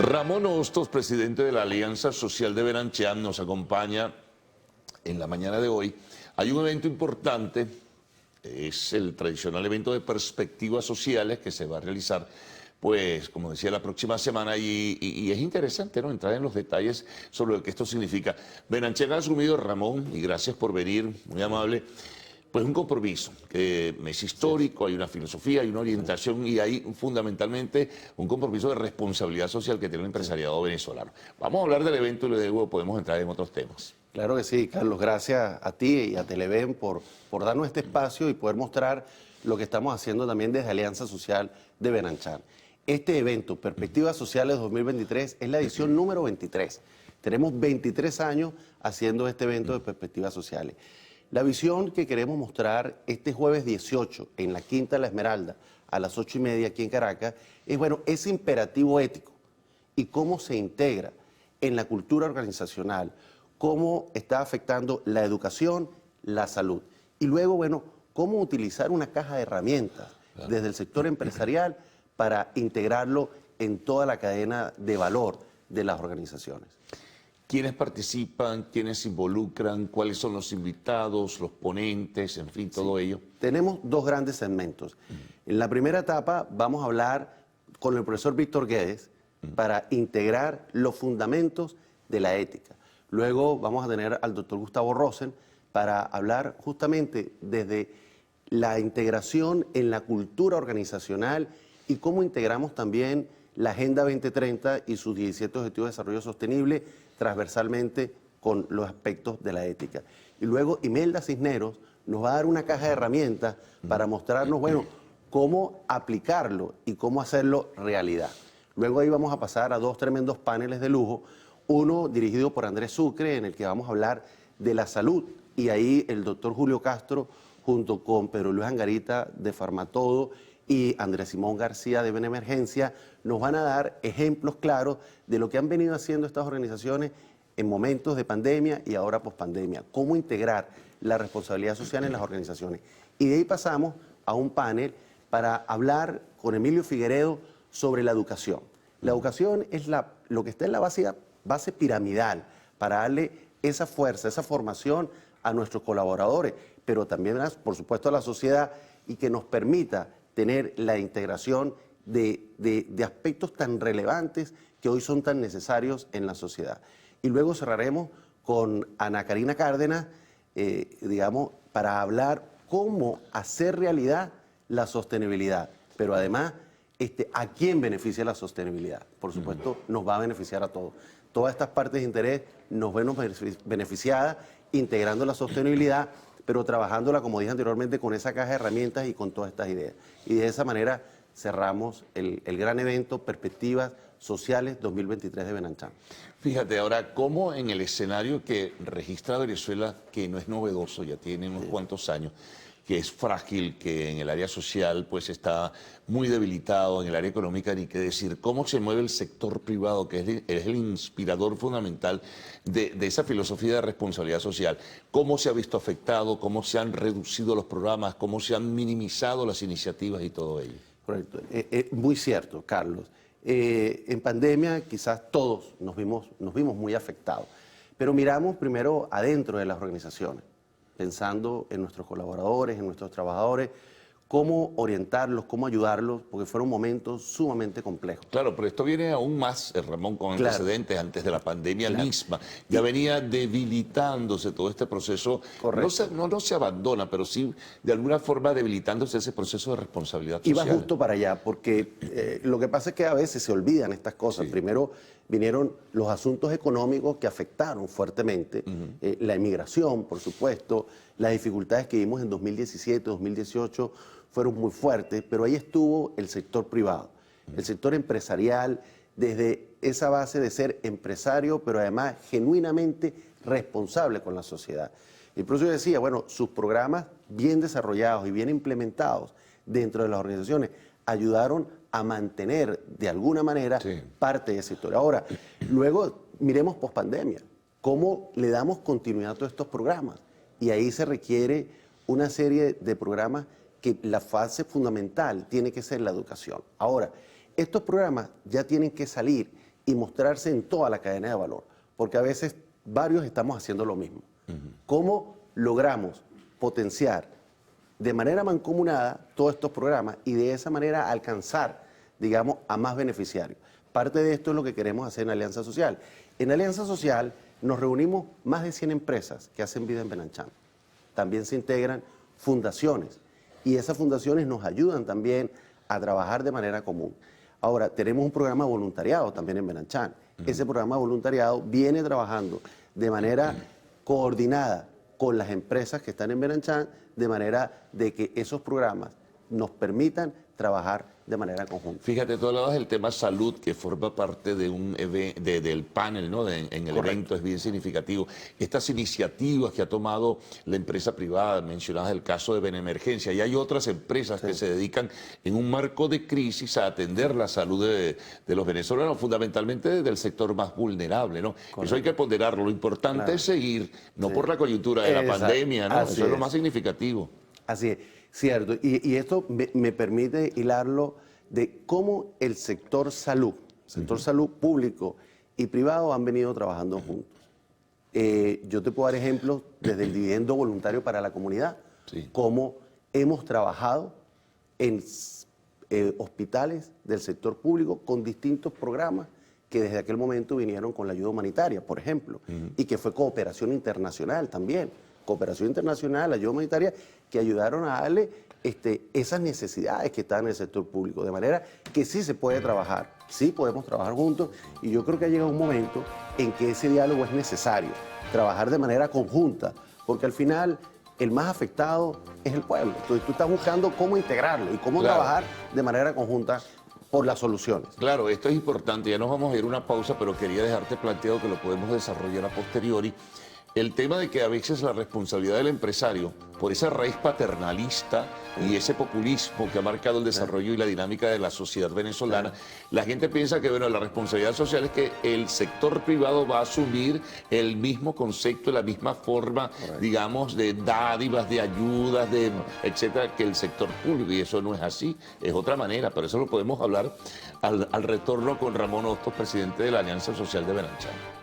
Ramón Hostos, presidente de la Alianza Social de Benanchán, nos acompaña en la mañana de hoy. Hay un evento importante, es el tradicional evento de perspectivas sociales que se va a realizar, pues, como decía, la próxima semana, y es interesante, ¿no?, entrar en los detalles sobre lo que esto significa. Benanchán ha asumido, Ramón, y gracias por venir, muy amable, pues un compromiso que es histórico, hay una filosofía, hay una orientación y hay fundamentalmente un compromiso de responsabilidad social que tiene el empresariado venezolano. Vamos a hablar del evento y luego podemos entrar en otros temas. Claro que sí, Carlos. Gracias a ti y a Televen por darnos este espacio y poder mostrar lo que estamos haciendo también desde Alianza Social de Benanchán. Este evento, Perspectivas Sociales 2023, es la edición número 23. Tenemos 23 años haciendo este evento de Perspectivas Sociales. La visión que queremos mostrar este jueves 18 en la Quinta de la Esmeralda a las 8:30 aquí en Caracas es, bueno, ese imperativo ético y cómo se integra en la cultura organizacional, cómo está afectando la educación, la salud. Y luego, bueno, cómo utilizar una caja de herramientas desde el sector empresarial para integrarlo en toda la cadena de valor de las organizaciones. ¿Quiénes participan? ¿Quiénes se involucran? ¿Cuáles son los invitados, los ponentes, en fin, todo ello? Tenemos dos grandes segmentos. En la primera etapa vamos a hablar con el profesor Víctor Guedes para integrar los fundamentos de la ética. Luego vamos a tener al doctor Gustavo Rosen para hablar justamente desde la integración en la cultura organizacional y cómo integramos también la Agenda 2030 y sus 17 Objetivos de Desarrollo Sostenible transversalmente con los aspectos de la ética. Y luego Imelda Cisneros nos va a dar una caja de herramientas para mostrarnos, bueno, cómo aplicarlo y cómo hacerlo realidad. Luego ahí vamos a pasar a dos tremendos paneles de lujo, uno dirigido por Andrés Sucre, en el que vamos a hablar de la salud, y ahí el doctor Julio Castro, junto con Pedro Luis Angarita de Farmatodo y Andrés Simón García de Benemergencia, nos van a dar ejemplos claros de lo que han venido haciendo estas organizaciones en momentos de pandemia y ahora pospandemia, cómo integrar la responsabilidad social en las organizaciones. Y de ahí pasamos a un panel para hablar con Emilio Figueredo sobre la educación. La educación es lo que está en la base piramidal para darle esa fuerza, esa formación a nuestros colaboradores, pero también, por supuesto, a la sociedad, y que nos permita tener la integración de aspectos tan relevantes que hoy son tan necesarios en la sociedad. Y luego cerraremos con Ana Karina Cárdenas, digamos, para hablar cómo hacer realidad la sostenibilidad, pero además, ¿a quién beneficia la sostenibilidad? Por supuesto, nos va a beneficiar a todos. Todas estas partes de interés nos vemos beneficiadas integrando la sostenibilidad, pero trabajándola, como dije anteriormente, con esa caja de herramientas y con todas estas ideas. Y de esa manera cerramos el gran evento Perspectivas Sociales 2023 de Benanchán. Fíjate ahora cómo en el escenario que registra Venezuela, que no es novedoso, ya tiene unos cuantos años, que es frágil, que en el área social pues está muy debilitado, en el área económica ni qué decir, cómo se mueve el sector privado, que es el inspirador fundamental de esa filosofía de responsabilidad social, cómo se ha visto afectado, cómo se han reducido los programas, cómo se han minimizado las iniciativas y todo ello. Correcto, muy cierto, Carlos. En pandemia quizás todos nos vimos muy afectados, pero miramos primero adentro de las organizaciones, pensando en nuestros colaboradores, en nuestros trabajadores, cómo orientarlos, cómo ayudarlos, porque fueron momentos sumamente complejos. Claro, pero esto viene aún más, Ramón, con antecedentes antes de la pandemia misma. Ya venía debilitándose todo este proceso. No se abandona, pero sí de alguna forma debilitándose ese proceso de responsabilidad social. Iba justo para allá, porque lo que pasa es que a veces se olvidan estas cosas. Sí. Primero vinieron los asuntos económicos que afectaron fuertemente, la emigración, por supuesto, las dificultades que vimos en 2017, 2018, fueron muy fuertes, pero ahí estuvo el sector privado, el sector empresarial, desde esa base de ser empresario, pero además genuinamente responsable con la sociedad. Y por eso yo decía, bueno, sus programas bien desarrollados y bien implementados dentro de las organizaciones ayudaron a mantener de alguna manera parte de esa historia. Ahora, luego miremos pospandemia, cómo le damos continuidad a todos estos programas. Y ahí se requiere una serie de programas que la fase fundamental tiene que ser la educación. Ahora, estos programas ya tienen que salir y mostrarse en toda la cadena de valor, porque a veces varios estamos haciendo lo mismo. ¿Cómo logramos potenciar de manera mancomunada todos estos programas y de esa manera alcanzar, digamos, a más beneficiarios? Parte de esto es lo que queremos hacer en Alianza Social. En Alianza Social nos reunimos más de 100 empresas que hacen vida en Benanchán. También se integran fundaciones y esas fundaciones nos ayudan también a trabajar de manera común. Ahora, tenemos un programa de voluntariado también en Benanchán. Ese programa de voluntariado viene trabajando de manera coordinada con las empresas que están en Benanchán, de manera de que esos programas nos permitan trabajar de manera conjunta. Fíjate, tú hablabas del tema salud, que forma parte de del panel, ¿no? En el Correcto. evento, es bien significativo. Estas iniciativas que ha tomado la empresa privada, mencionabas el caso de Benemergencia, y hay otras empresas que se dedican en un marco de crisis a atender la salud de los venezolanos, fundamentalmente del sector más vulnerable, ¿no? Eso hay que ponderarlo. Lo importante es seguir, no por la coyuntura de la pandemia, ¿no? Eso es lo más significativo. Así es, cierto. Y esto me permite hilarlo de cómo el sector salud público y privado han venido trabajando juntos. Yo te puedo dar ejemplos desde el dividendo voluntario para la comunidad, cómo hemos trabajado en hospitales del sector público con distintos programas que desde aquel momento vinieron con la ayuda humanitaria, por ejemplo, y que fue cooperación internacional también. Cooperación internacional, ayuda humanitaria, que ayudaron a darle esas necesidades que están en el sector público. De manera que sí se puede trabajar, sí podemos trabajar juntos, y yo creo que ha llegado un momento en que ese diálogo es necesario, trabajar de manera conjunta, porque al final el más afectado es el pueblo. Entonces tú estás buscando cómo integrarlo y cómo trabajar de manera conjunta por las soluciones. Claro, esto es importante, ya nos vamos a ir a una pausa, pero quería dejarte planteado que lo podemos desarrollar a posteriori. El tema de que a veces la responsabilidad del empresario, por esa raíz paternalista y ese populismo que ha marcado el desarrollo y la dinámica de la sociedad venezolana, la gente piensa que bueno, la responsabilidad social es que el sector privado va a asumir el mismo concepto, la misma forma, digamos, de dádivas, de ayudas, etcétera, que el sector público. Y eso no es así, es otra manera. Pero eso lo podemos hablar al retorno con Ramón Hostos, presidente de la Alianza Social de Benanchán.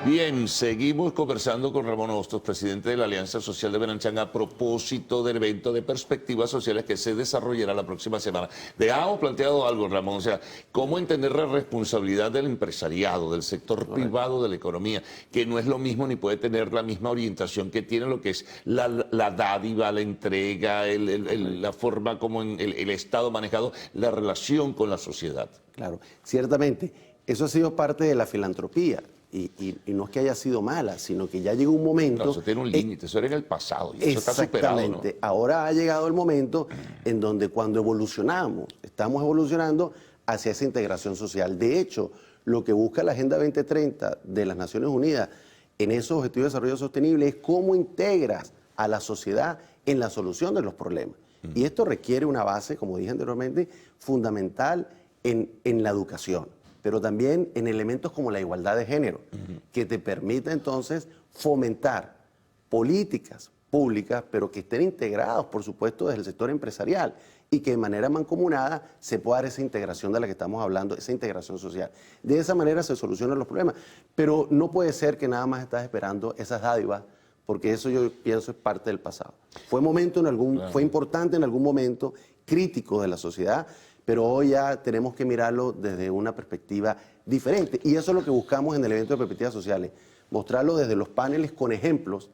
Bien, seguimos conversando con Ramón Hostos, presidente de la Alianza Social de Benanchán, a propósito del evento de perspectivas sociales que se desarrollará la próxima semana. Dejamos planteado algo, Ramón, o sea, cómo entender la responsabilidad del empresariado, del sector privado de la economía, que no es lo mismo ni puede tener la misma orientación que tiene lo que es la dádiva, la entrega, la forma como el Estado ha manejado la relación con la sociedad. Claro, ciertamente, eso ha sido parte de la filantropía. Y no es que haya sido mala, sino que ya llegó un momento... No, eso tiene un límite, eso era en el pasado y eso está superado, ¿no? Exactamente. Ahora ha llegado el momento en donde cuando evolucionamos, estamos evolucionando hacia esa integración social. De hecho, lo que busca la Agenda 2030 de las Naciones Unidas en esos Objetivos de Desarrollo Sostenible es cómo integras a la sociedad en la solución de los problemas. Y esto requiere una base, como dije anteriormente, fundamental en la educación, pero también en elementos como la igualdad de género, que te permita entonces fomentar políticas públicas, pero que estén integrados, por supuesto, desde el sector empresarial y que de manera mancomunada se pueda dar esa integración de la que estamos hablando, esa integración social. De esa manera se solucionan los problemas, pero no puede ser que nada más estás esperando esas dádivas, porque eso yo pienso es parte del pasado. Fue importante en algún momento crítico de la sociedad, pero hoy ya tenemos que mirarlo desde una perspectiva diferente. Y eso es lo que buscamos en el evento de perspectivas sociales, mostrarlo desde los paneles con ejemplos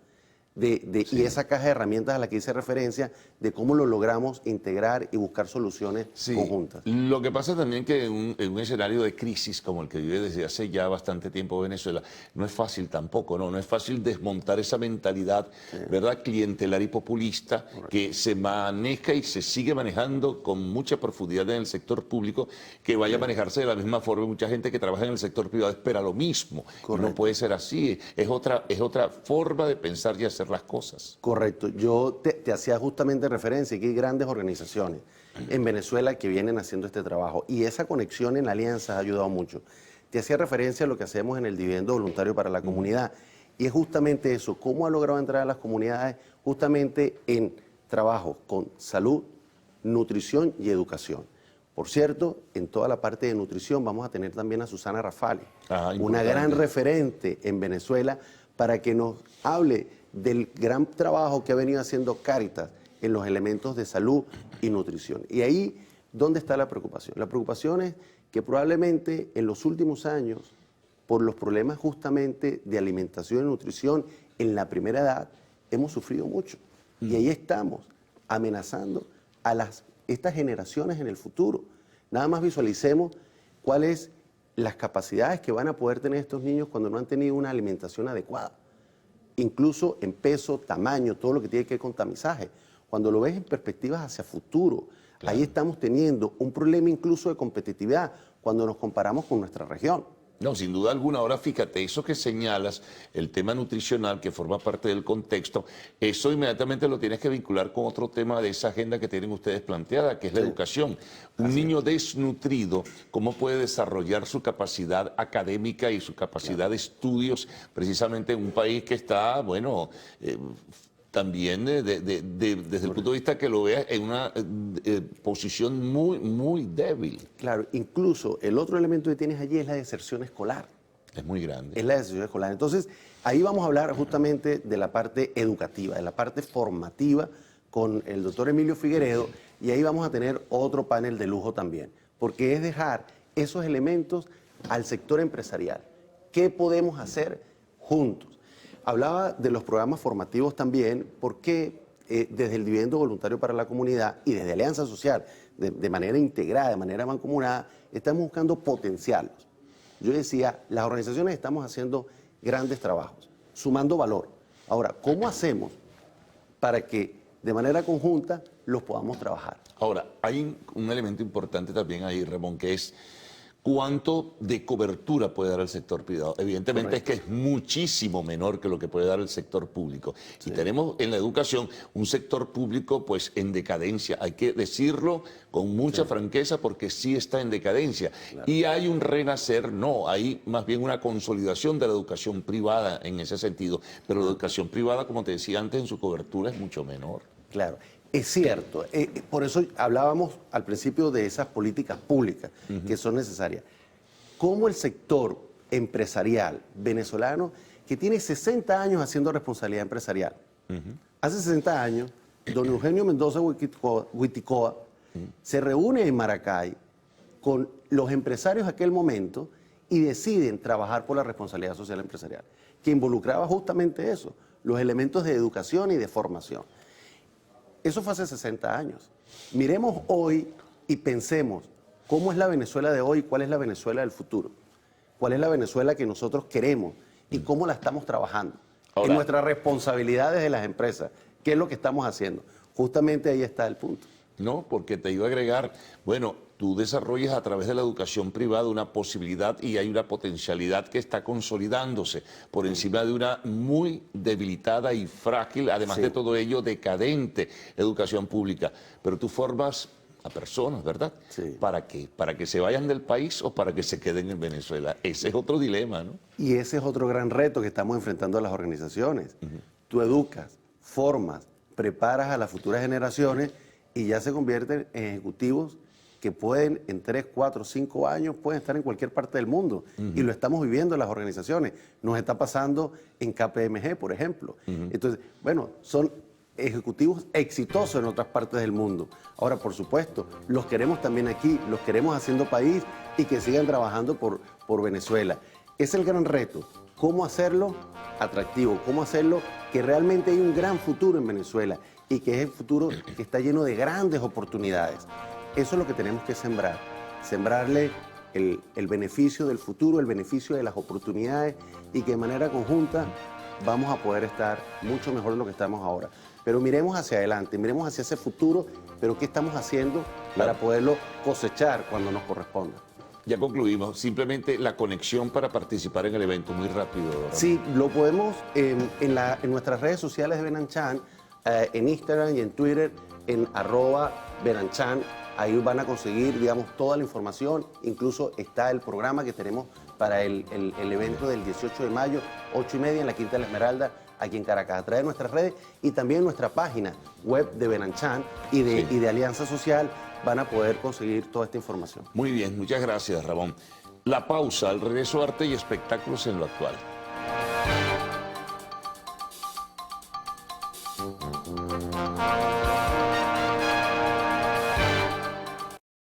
y esa caja de herramientas a la que hice referencia, de cómo lo logramos integrar y buscar soluciones conjuntas. Lo que pasa también que en un escenario de crisis como el que vive desde hace ya bastante tiempo Venezuela, no es fácil tampoco, no es fácil desmontar esa mentalidad, ¿verdad?, clientelar y populista que se maneja y se sigue manejando con mucha profundidad en el sector público, que vaya a manejarse de la misma forma. Mucha gente que trabaja en el sector privado espera lo mismo. No puede ser así, es otra forma de pensar y hacer las cosas. Correcto. Yo te hacía justamente referencia que hay grandes organizaciones en Venezuela que vienen haciendo este trabajo y esa conexión en alianzas ha ayudado mucho. Te hacía referencia a lo que hacemos en el dividendo voluntario para la comunidad. Y es justamente eso, cómo ha logrado entrar a las comunidades justamente en trabajos con salud, nutrición y educación. Por cierto, en toda la parte de nutrición vamos a tener también a Susana Rafali, una gran referente en Venezuela, para que nos hable del gran trabajo que ha venido haciendo Cáritas en los elementos de salud y nutrición. Y ahí, ¿dónde está la preocupación? La preocupación es que probablemente en los últimos años, por los problemas justamente de alimentación y nutrición en la primera edad, hemos sufrido mucho. Y ahí estamos amenazando a estas generaciones en el futuro. Nada más visualicemos cuáles las capacidades que van a poder tener estos niños cuando no han tenido una alimentación adecuada. Incluso en peso, tamaño, todo lo que tiene que ver con tamizaje. Cuando lo ves en perspectivas hacia futuro, ahí estamos teniendo un problema incluso de competitividad cuando nos comparamos con nuestra región. No, sin duda alguna. Ahora fíjate, eso que señalas, el tema nutricional que forma parte del contexto, eso inmediatamente lo tienes que vincular con otro tema de esa agenda que tienen ustedes planteada, que es la educación. Un niño desnutrido, ¿cómo puede desarrollar su capacidad académica y su capacidad de estudios precisamente en un país que está, bueno, también desde el punto de vista que lo vea en una posición muy débil? Claro, incluso el otro elemento que tienes allí es la deserción escolar. Es muy grande. Es la deserción escolar. Entonces, ahí vamos a hablar justamente de la parte educativa, de la parte formativa con el doctor Emilio Figueredo, y ahí vamos a tener otro panel de lujo también, porque es dejar esos elementos al sector empresarial. ¿Qué podemos hacer juntos? Hablaba de los programas formativos también, porque desde el dividendo voluntario para la comunidad y desde Alianza Social, de manera integrada, de manera mancomunada, estamos buscando potenciarlos. Yo decía, las organizaciones estamos haciendo grandes trabajos, sumando valor. Ahora, ¿cómo hacemos para que de manera conjunta los podamos trabajar? Ahora, hay un elemento importante también ahí, Ramón, que es cuánto de cobertura puede dar el sector privado. Evidentemente es que es muchísimo menor que lo que puede dar el sector público. Sí. Y tenemos en la educación un sector público pues en decadencia, hay que decirlo con mucha franqueza, porque sí está en decadencia. Claro. Y hay un renacer, no, hay más bien una consolidación de la educación privada en ese sentido, pero la educación privada, como te decía antes, en su cobertura es mucho menor. Claro. Es cierto, por eso hablábamos al principio de esas políticas públicas que son necesarias. ¿Cómo el sector empresarial venezolano, que tiene 60 años haciendo responsabilidad empresarial, hace 60 años, don Eugenio Mendoza Huiticoa se reúne en Maracay con los empresarios de aquel momento y deciden trabajar por la responsabilidad social empresarial, que involucraba justamente eso, los elementos de educación y de formación? Eso fue hace 60 años. Miremos hoy y pensemos cómo es la Venezuela de hoy, cuál es la Venezuela del futuro, cuál es la Venezuela que nosotros queremos y cómo la estamos trabajando. Ahora, en nuestras responsabilidades de las empresas, ¿qué es lo que estamos haciendo? Justamente ahí está el punto. No, porque te iba a agregar, bueno, tú desarrollas a través de la educación privada una posibilidad y hay una potencialidad que está consolidándose por encima de una muy debilitada y frágil, además de todo ello, decadente educación pública. Pero tú formas a personas, ¿verdad? Sí. ¿Para qué? ¿Para que se vayan del país o para que se queden en Venezuela? Ese es otro dilema, ¿no? Y ese es otro gran reto que estamos enfrentando a las organizaciones. Tú educas, formas, preparas a las futuras generaciones y ya se convierten en ejecutivos que pueden en 3, 4, 5 años, pueden estar en cualquier parte del mundo. Y lo estamos viviendo en las organizaciones. Nos está pasando en KPMG, por ejemplo. Entonces, bueno, son ejecutivos exitosos en otras partes del mundo. Ahora, por supuesto, los queremos también aquí, los queremos haciendo país y que sigan trabajando por Venezuela. Es el gran reto. ¿Cómo hacerlo atractivo? ¿Cómo hacerlo que realmente hay un gran futuro en Venezuela? Y que es el futuro que está lleno de grandes oportunidades. Eso es lo que tenemos que sembrar, sembrarle el beneficio del futuro, el beneficio de las oportunidades, y que de manera conjunta vamos a poder estar mucho mejor de lo que estamos ahora. Pero miremos hacia adelante, miremos hacia ese futuro, pero ¿qué estamos haciendo para poderlo cosechar cuando nos corresponda? Ya concluimos, simplemente la conexión para participar en el evento, muy rápido. Sí, lo podemos en nuestras redes sociales de Benanchan, en Instagram y en Twitter, en @Benanchan. Ahí van a conseguir, digamos, toda la información. Incluso está el programa que tenemos para el evento del 18 de mayo, 8:30 en la Quinta de la Esmeralda, aquí en Caracas, a través de nuestras redes y también nuestra página web de Benanchan y de Alianza Social van a poder conseguir toda esta información. Muy bien, muchas gracias, Ramón. La pausa, el regreso a Arte y Espectáculos en lo Actual.